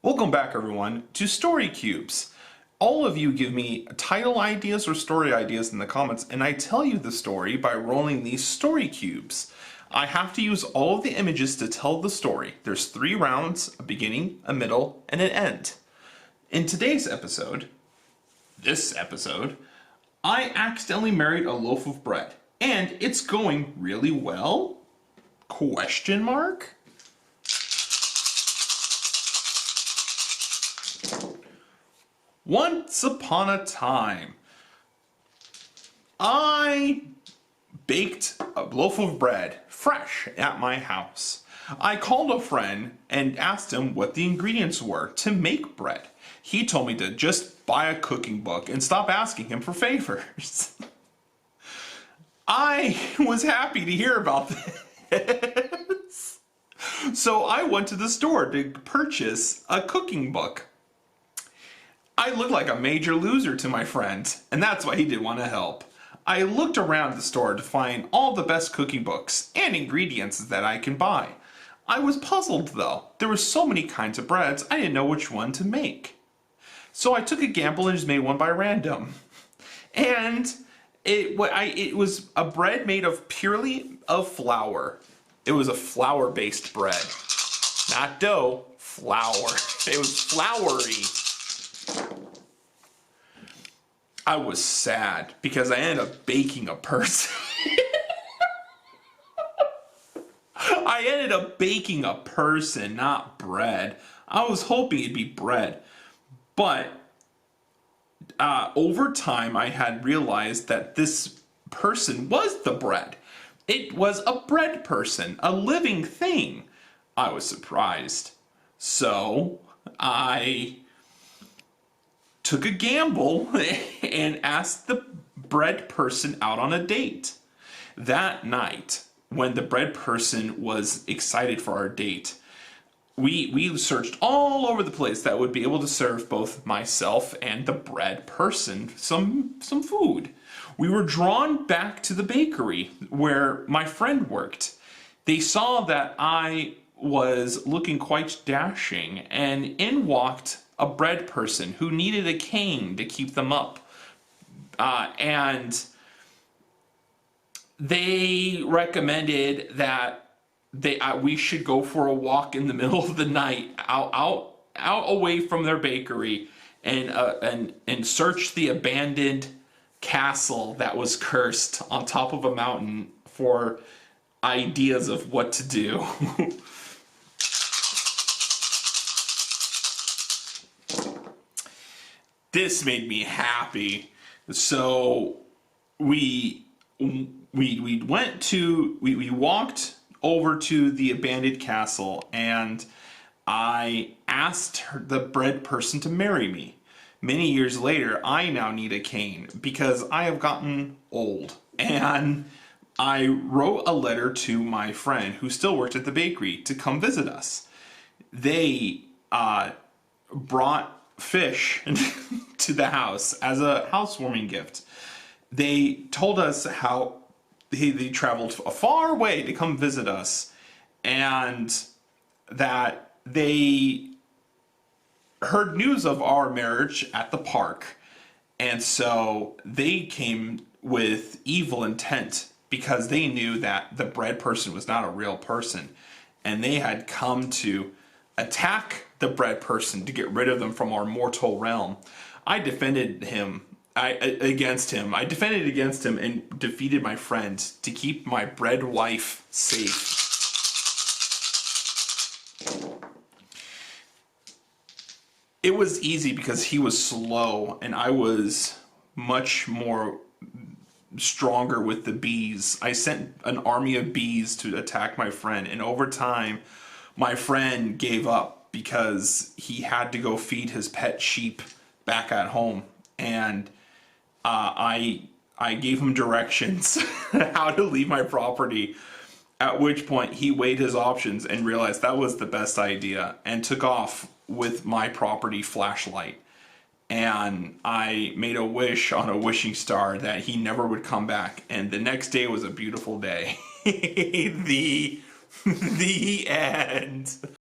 Welcome back everyone to Story Cubes. All of you give me title ideas or story ideas in the comments and I tell you the story by rolling these story cubes. I have to use all of the images to tell the story. There's 3 rounds, a beginning, a middle, and an end. In today's episode, I accidentally married a loaf of bread and it's going really well? Question mark? Once upon a time, I baked a loaf of bread fresh at my house. I called a friend and asked him what the ingredients were to make bread. He told me to just buy a cooking book and stop asking him for favors. I was happy to hear about this. So I went to the store to purchase a cooking book. I looked like a major loser to my friend, and that's why he didn't want to help. I looked around the store to find all the best cooking books and ingredients that I can buy. I was puzzled though. There were so many kinds of breads, I didn't know which one to make. So I took a gamble and just made one by random. And it was a bread made of purely of flour. It was a flour-based bread. Not dough, flour. It was floury. I was sad because I ended up baking a person. I ended up baking a person, not bread. I was hoping it'd be bread. But over time I had realized that this person was the bread. It was a bread person, a living thing. I was surprised. So I took a gamble and asked the bread person out on a date. That night, when the bread person was excited for our date, we searched all over the place that would be able to serve both myself and the bread person some food. We were drawn back to the bakery where my friend worked. They saw that I was looking quite dashing, and in walked a bread person who needed a cane to keep them up. And they recommended that we should go for a walk in the middle of the night out away from their bakery and search the abandoned castle that was cursed on top of a mountain for ideas of what to do. This made me happy. So we walked over to the abandoned castle and I asked the bread person to marry me. Many years later, I now need a cane because I have gotten old, and I wrote a letter to my friend who still worked at the bakery to come visit us. They brought fish to the house as a housewarming gift. They told us how they traveled a far way to come visit us and that they heard news of our marriage at the park, and so they came with evil intent because they knew that the bread person was not a real person and they had come to attack the bread person to get rid of them from our mortal realm. I defended against him and defeated my friend to keep my bread wife safe. It was easy because he was slow and I was much more stronger with the bees. I sent an army of bees to attack my friend, and over time my friend gave up because he had to go feed his pet sheep back at home, and I gave him directions how to leave my property, at which point he weighed his options and realized that was the best idea and took off with my property flashlight. And I made a wish on a wishing star that he never would come back, and the next day was a beautiful day. The end.